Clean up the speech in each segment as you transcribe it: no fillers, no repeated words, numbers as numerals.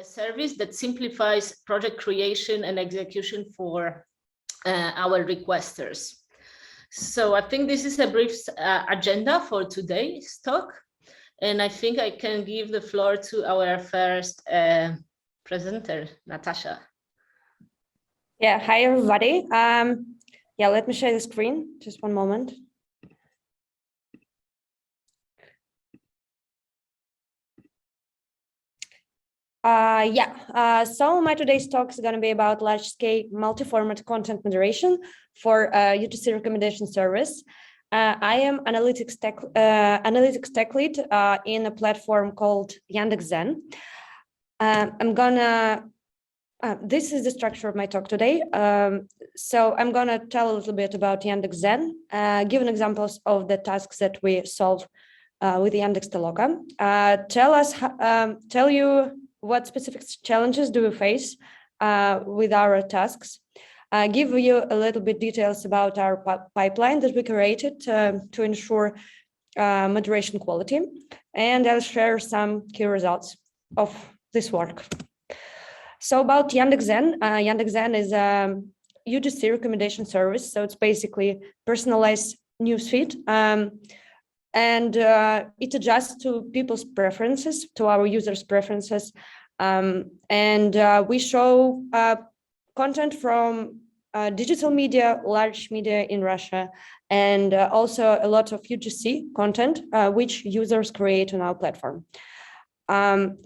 service that simplifies project creation and execution for our requesters. So I think this is a brief agenda for today's talk. And I think I can give the floor to our first presenter, Natasha. Yeah, hi everybody. Yeah, let me share the screen, just one moment. So my today's talk is going to be about large-scale multi-format content moderation for UGC recommendation service. I am analytics tech lead in a platform called Yandex.Zen. This is the structure of my talk today. So I'm going to tell a little bit about Yandex.Zen, give examples of the tasks that we solve with Yandex Toloka, tell you what specific challenges do we face with our tasks, give you a little bit details about our pipeline that we created to ensure moderation quality, and I'll share some key results of this work. So about Yandex.Zen, Yandex.Zen is a UGC recommendation service, so it's basically personalized newsfeed. And it adjusts to people's preferences, to our users' preferences. We show content from digital media, large media in Russia, and also a lot of UGC content, which users create on our platform.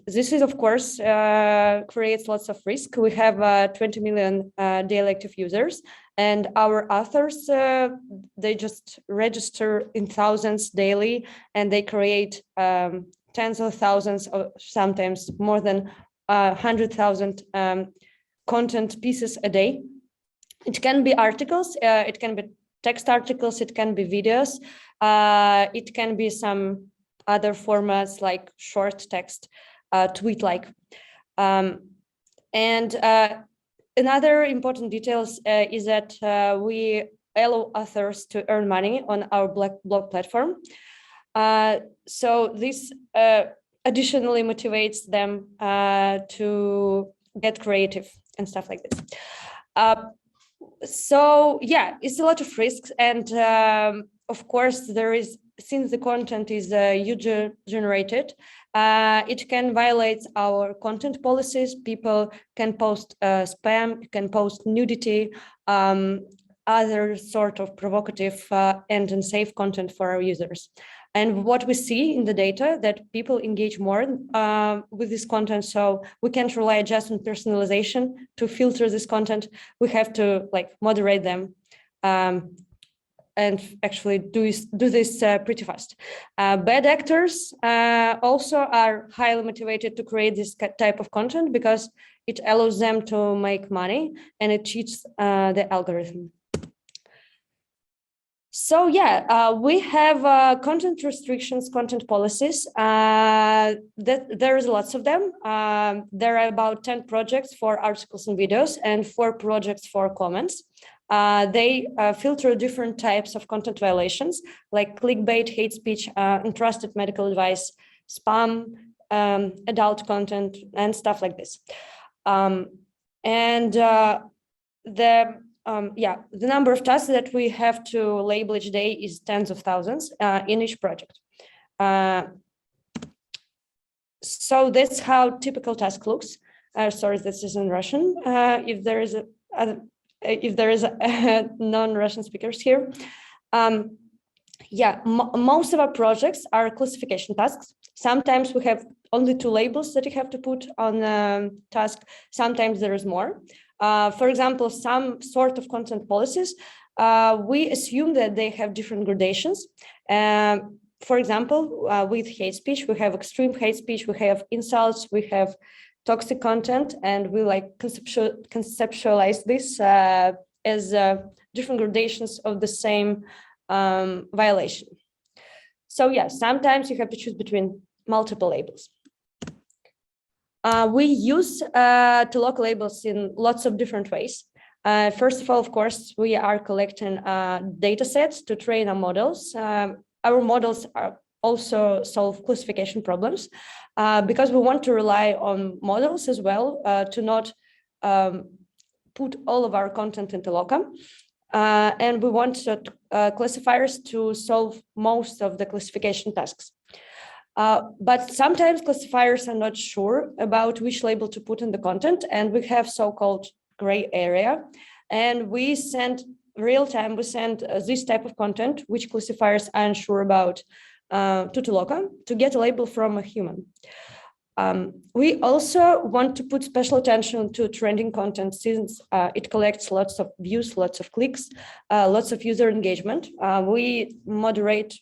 This is, of course, creates lots of risk. We have 20 million daily active users, and our authors, they just register in thousands daily, and they create tens of thousands, or sometimes more than 100,000 content pieces a day. It can be articles, it can be text articles, it can be videos, it can be some other formats like short text, tweet-like. Another important details is that we allow authors to earn money on our blog platform. So this additionally motivates them to get creative and stuff like this. So yeah, it's a lot of risks, and of course there is, since the content is user generated, it can violate our content policies. People can post spam, can post nudity, other sort of provocative and unsafe content for our users. And what we see in the data, that people engage more with this content, so we can't rely just on personalization to filter this content. We have to moderate them and actually do this pretty fast. Bad actors also are highly motivated to create this type of content because it allows them to make money, and it cheats the algorithm. So yeah, we have content restrictions, content policies. There's lots of them. There are about 10 projects for articles and videos and 4 projects for comments. They filter different types of content violations like clickbait, hate speech, untrusted medical advice, spam, adult content, and stuff like this. The number of tasks that we have to label each day is tens of thousands in each project. So that's how typical task looks. Sorry, this is in Russian. If there is a non-Russian speakers here. Most of our projects are classification tasks. Sometimes we have only 2 labels that you have to put on a task. Sometimes there is more. For example, some sort of content policies, we assume that they have different gradations. For example, with hate speech, we have extreme hate speech, we have insults, we have toxic content, and we conceptualize this as different gradations of the same violation. So yeah, sometimes you have to choose between multiple labels. We use Toloka labels in lots of different ways. First of all, of course, we are collecting data sets to train our models. Our models are also solve classification problems because we want to rely on models as well to not put all of our content into Loka. And we want classifiers to solve most of the classification tasks. But sometimes classifiers are not sure about which label to put in the content, and we have so-called gray area. And we send real-time, we send this type of content, which classifiers are unsure about, to Toloka to get a label from a human. We also want to put special attention to trending content since it collects lots of views, lots of clicks, lots of user engagement. We moderate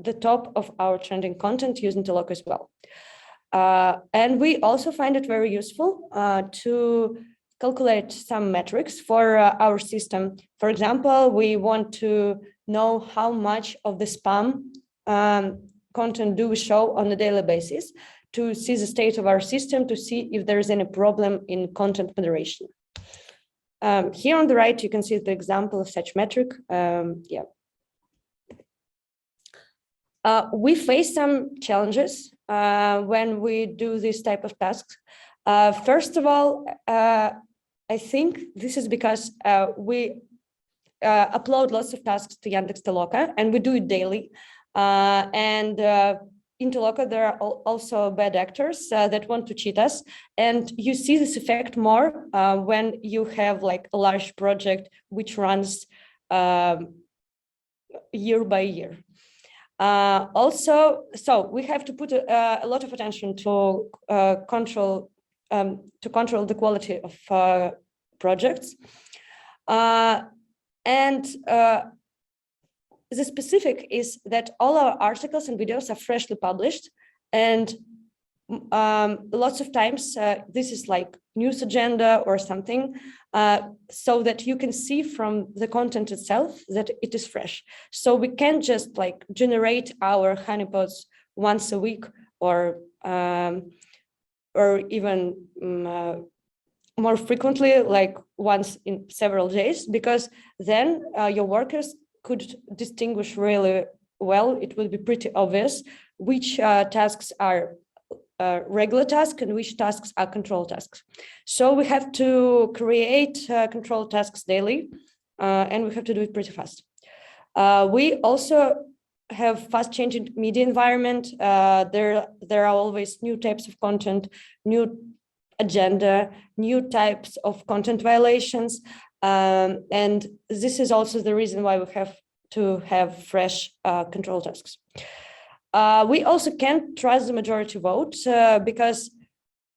the top of our trending content using Toloka as well. And we also find it very useful to calculate some metrics for our system. For example, we want to know how much of the spam content do we show on a daily basis to see the state of our system, to see if there is any problem in content moderation. Here on the right, you can see the example of such metric. We face some challenges when we do this type of tasks. First of all, I think this is because we upload lots of tasks to Yandex Toloka, and we do it daily. In Toloka, there are also bad actors that want to cheat us. And you see this effect more when you have like a large project which runs year by year. Also, so we have to put a lot of attention to control the quality of projects. The specific is that all our articles and videos are freshly published, and lots of times this is like news agenda or something, so that you can see from the content itself that it is fresh. So we can't just like generate our honeypots once a week or even more frequently, like once in several days, because then your workers could distinguish really well. It will be pretty obvious which tasks are regular tasks and which tasks are control tasks. So we have to create control tasks daily, and we have to do it pretty fast. We also have fast changing media environment. There are always new types of content, new agenda, new types of content violations. And this is also the reason why we have to have fresh control tasks. We also can't trust the majority vote because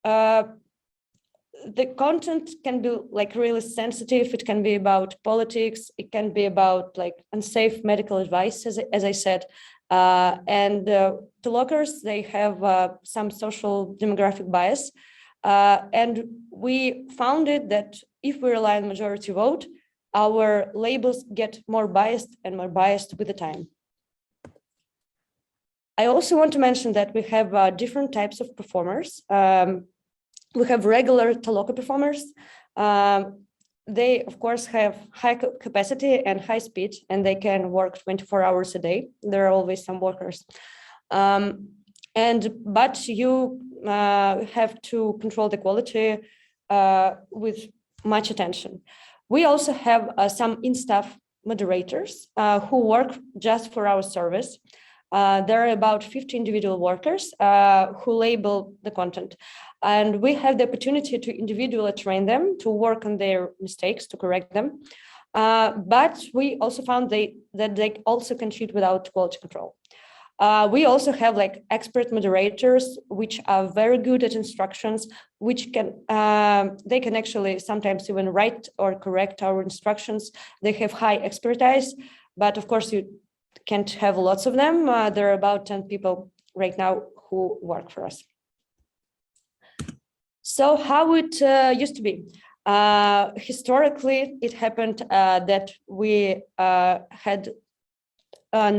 the content can be like really sensitive. It can be about politics. It can be about like unsafe medical advice, as I said. And Tolokers, they have some social demographic bias. And we found it that if we rely on majority vote, our labels get more biased and more biased with the time. I also want to mention that we have different types of performers. We have regular Toloka performers. They, of course, have high capacity and high speed, and they can work 24 hours a day. There are always some workers. But you have to control the quality with much attention. We also have some in-staff moderators who work just for our service. There are about 50 individual workers who label the content. And we have the opportunity to individually train them to work on their mistakes, to correct them. But we also found that they also can cheat without quality control. We also have like expert moderators, which are very good at instructions, which can, they can actually sometimes even write or correct our instructions. They have high expertise, but of course you can't have lots of them. There are about 10 people right now who work for us. So how it used to be? Historically, it happened that we had a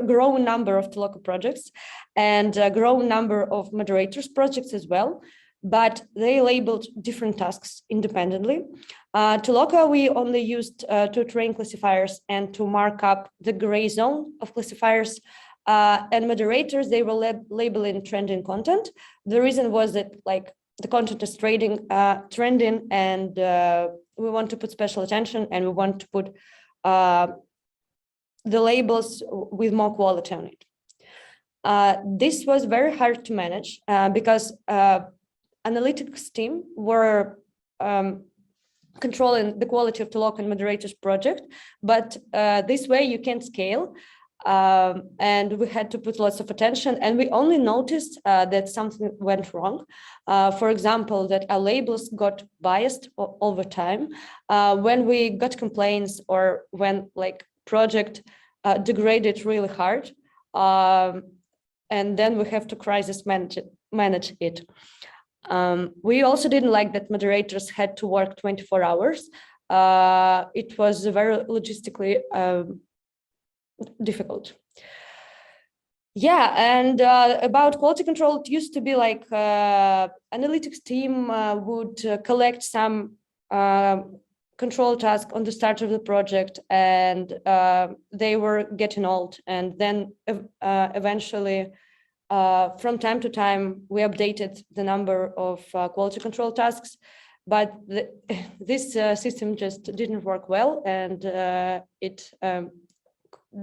growing number of Toloka projects and a growing number of moderators projects as well, but they labeled different tasks independently. Toloka, we only used to train classifiers and to mark up the gray zone of classifiers. and moderators, they were labeling trending content. The reason was that like the content is trending, and we want to put special attention, and we want to put the labels with more quality on it. This was very hard to manage because analytics team were controlling the quality of Toloka and moderators project, but this way you can't scale. And we had to put lots of attention, and we only noticed that something went wrong. For example, that our labels got biased over time. When we got complaints, or when like project degraded really hard, and then we have to crisis manage it. We also didn't like that moderators had to work 24 hours. It was very logistically difficult. Yeah, and about quality control, it used to be like analytics team would collect some control task on the start of the project, and they were getting old. And then eventually, from time to time, we updated the number of quality control tasks, but this system just didn't work well, and it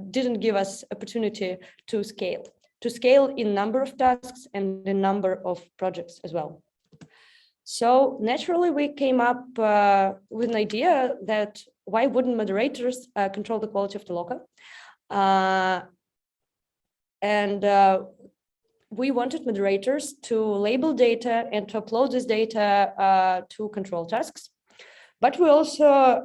didn't give us opportunity to scale in number of tasks and the number of projects as well. So naturally, we came up with an idea that why wouldn't moderators control the quality of Toloka? And we wanted moderators to label data and to upload this data to control tasks. But we also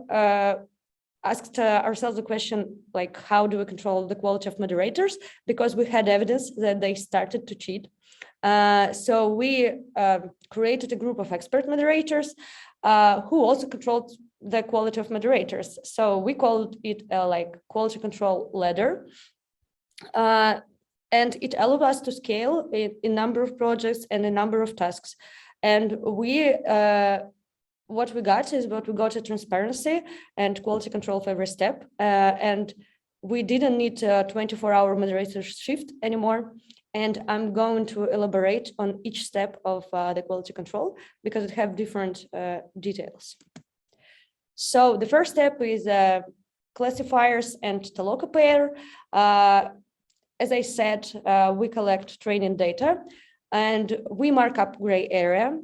asked ourselves the question, like, how do we control the quality of moderators? Because we had evidence that they started to cheat. So we created a group of expert moderators who also controlled the quality of moderators. So we called it like quality control ladder. And it allowed us to scale in number of projects and a number of tasks. And what we got a transparency and quality control for every step. And we didn't need a 24-hour moderator shift anymore. And I'm going to elaborate on each step of the quality control because it have different details. So the first step is classifiers and Toloka pair. As I said, we collect training data and we mark up gray area.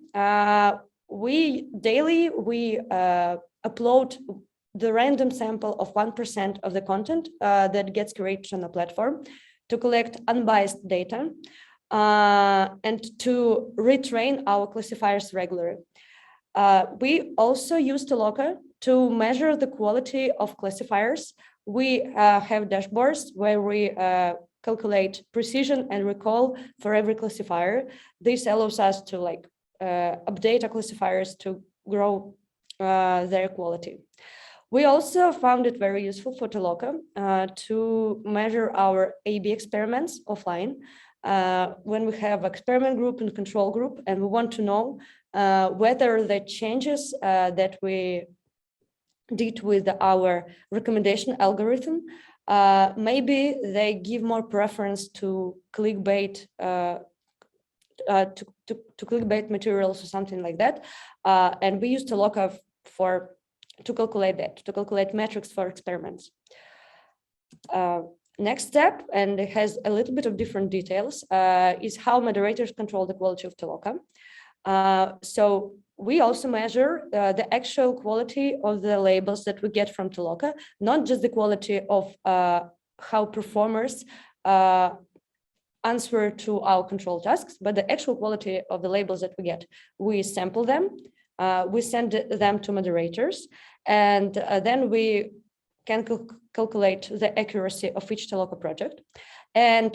Daily we upload the random sample of 1% of the content that gets created on the platform to collect unbiased data and to retrain our classifiers regularly. We also use Toloka to measure the quality of classifiers. We have dashboards where we calculate precision and recall for every classifier. This allows us to update our classifiers to grow their quality. We also found it very useful for Toloka to measure our A/B experiments offline. When we have experiment group and control group, and we want to know whether the changes that we did with our recommendation algorithm, maybe they give more preference to clickbait to clickbait materials or something like that. And we use Toloka to calculate metrics for experiments. Next step, and it has a little bit of different details, is how moderators control the quality of Toloka. So we also measure the actual quality of the labels that we get from Toloka, not just the quality of how performers answer to our control tasks, but the actual quality of the labels that we get. We sample them, we send them to moderators, and then we can calculate the accuracy of each Toloka project. And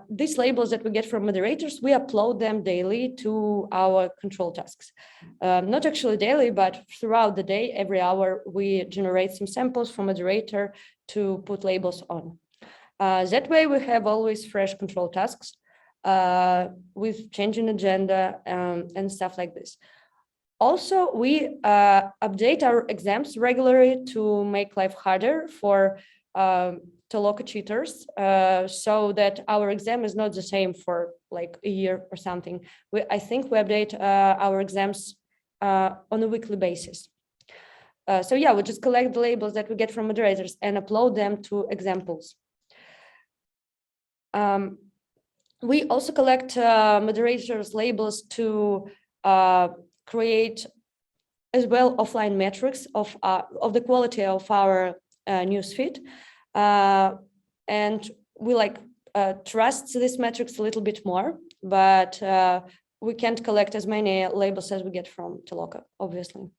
these labels that we get from moderators, we upload them daily to our control tasks. Not actually daily, but throughout the day, every hour, we generate some samples from moderator to put labels on. That way, we have always fresh control tasks with changing agenda and stuff like this. Also, we update our exams regularly to make life harder for Toloka cheaters, so that our exam is not the same for like a year or something. I think we update our exams on a weekly basis. So yeah, we just collect the labels that we get from moderators and upload them to examples. We also collect moderators' labels to create as well offline metrics of the quality of our newsfeed. And we trust these metrics a little bit more, but we can't collect as many labels as we get from Toloka, obviously.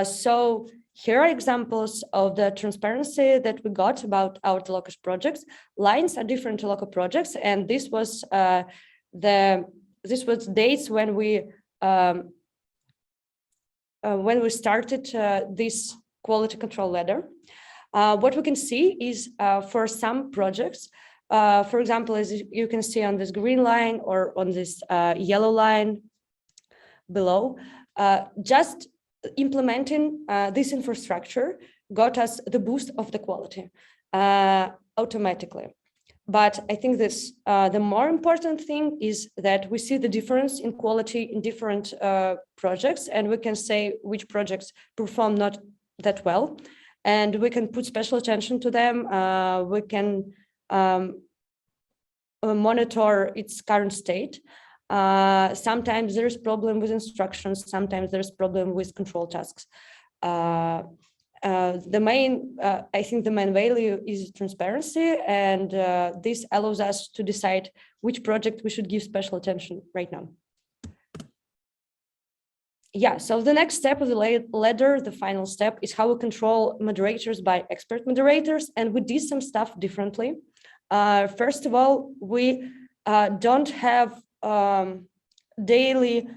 So here are examples of the transparency that we got about our Toloka projects. Lines are different Toloka projects, and this was dates when we started this quality control ladder. What we can see is for some projects, for example, as you can see on this green line or on this yellow line below, just implementing this infrastructure got us the boost of the quality automatically. But I think the more important thing is that we see the difference in quality in different projects, and we can say which projects perform not that well, and we can put special attention to them. We can monitor its current state. Sometimes there is problem with instructions, sometimes there's problem with control tasks. I think the main value is transparency, and this allows us to decide which project we should give special attention right now. Yeah, so the next step of the ladder, the final step, is how we control moderators by expert moderators, and we did some stuff differently. First of all, we don't have daily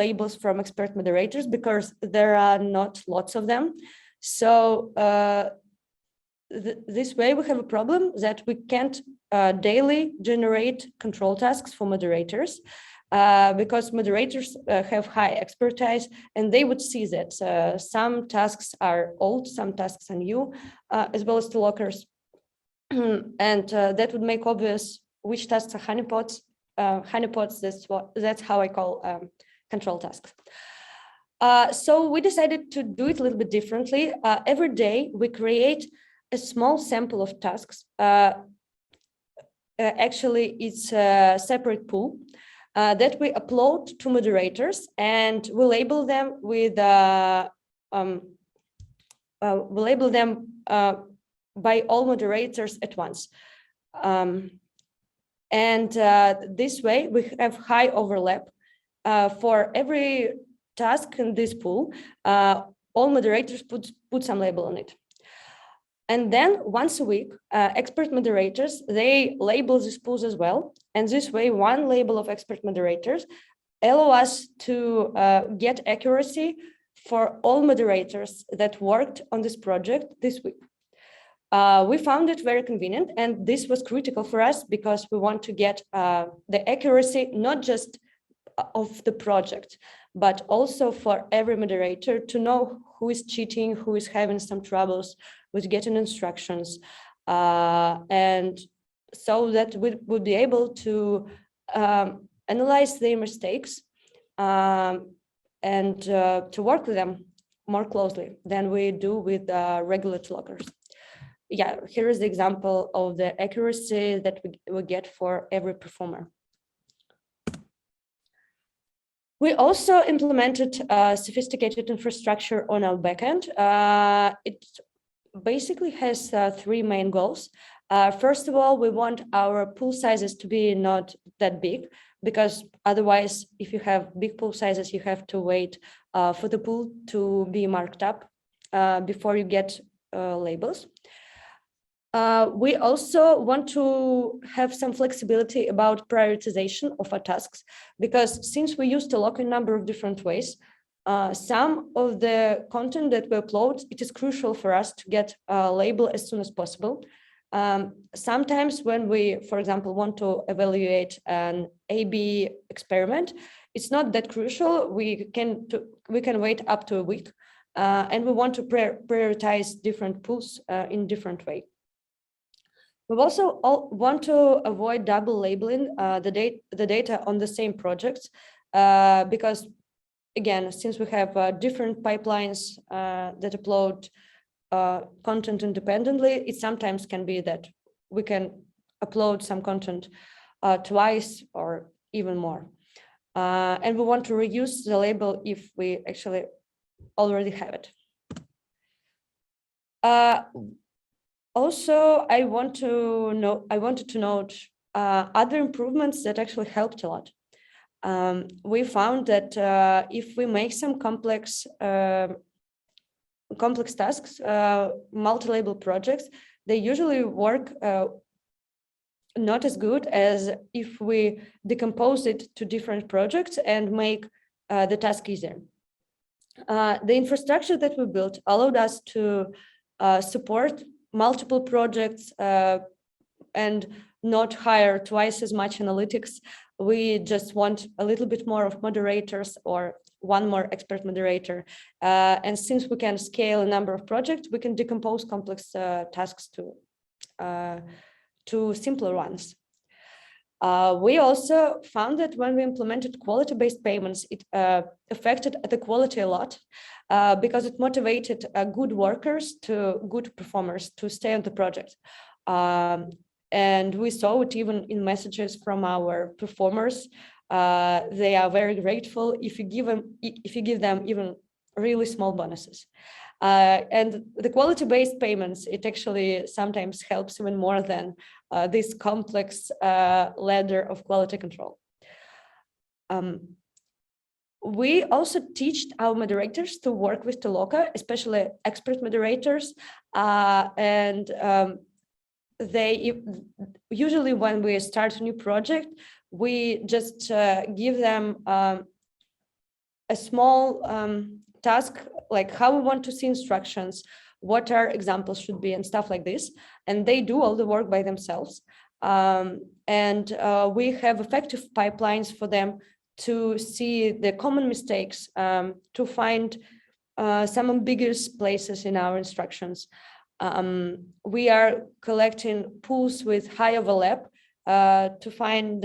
labels from expert moderators because there are not lots of them. So this way we have a problem that we can't daily generate control tasks for moderators because moderators have high expertise, and they would see that some tasks are old, some tasks are new, as well as Tolokers. And that would make obvious which tasks are honeypots. Honeypots, that's how I call control tasks. So we decided to do it a little bit differently. Every day we create a small sample of tasks. Actually, it's a separate pool that we upload to moderators, and we label them with by all moderators at once. This way we have high overlap. For every task in this pool, all moderators put some label on it. And then once a week, expert moderators, they label these pools as well. And this way, one label of expert moderators allow us to get accuracy for all moderators that worked on this project this week. We found it very convenient, and this was critical for us because we want to get the accuracy, not just of the project, but also for every moderator to know who is cheating, who is having some troubles with getting instructions, and so that we would be able to analyze their mistakes and to work with them more closely than we do with regular Tolokers. Yeah, here is the example of the accuracy that we get for every performer. We also implemented sophisticated infrastructure on our backend. It basically has three main goals. First of all, we want our pool sizes to be not that big, because otherwise, if you have big pool sizes, you have to wait for the pool to be marked up before you get labels. We also want to have some flexibility about prioritization of our tasks, because since we use Toloka in a number of different ways, some of the content that we upload, it is crucial for us to get a label as soon as possible. Sometimes when we, for example, want to evaluate an A/B experiment, it's not that crucial. We can wait up to a week. and we want to prioritize different pools in different way. We also want to avoid double labeling the data on the same projects, because again, since we have different pipelines that upload content independently, it sometimes can be that we can upload some content twice or even more. And we want to reuse the label if we actually already have it. Also, I wanted to note other improvements that actually helped a lot. We found that if we make some complex tasks, multi-label projects, they usually work not as good as if we decompose it to different projects and make the task easier. The infrastructure that we built allowed us to support multiple projects and not hire twice as much analytics. We just want a little bit more of moderators or one more expert moderator. And since we can scale a number of projects, we can decompose complex tasks to simpler ones. We also found that when we implemented quality-based payments, it affected the quality a lot because it motivated good workers to good performers to stay on the project. And we saw it even in messages from our performers. They are very grateful if you give them even really small bonuses. And the quality-based payments, it actually sometimes helps even more than this complex ladder of quality control. We also teach our moderators to work with Toloka, especially expert moderators, and they usually when we start a new project, we just give them a small task, like how we want to see instructions, what our examples should be, and stuff like this. And they do all the work by themselves. And we have effective pipelines for them to see the common mistakes, to find some ambiguous places in our instructions. We are collecting pools with high overlap to find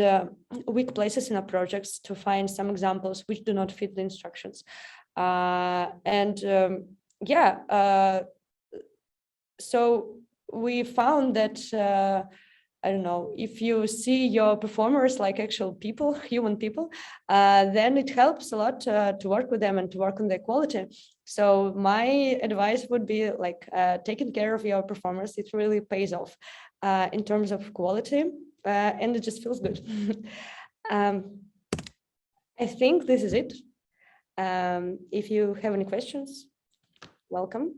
weak places in our projects, to find some examples which do not fit the instructions. So we found that, I don't know, if you see your performers like actual people, human people, then it helps a lot to work with them and to work on their quality. So my advice would be like taking care of your performers. It really pays off in terms of quality, and it just feels good. I think this is it. If you have any questions, welcome.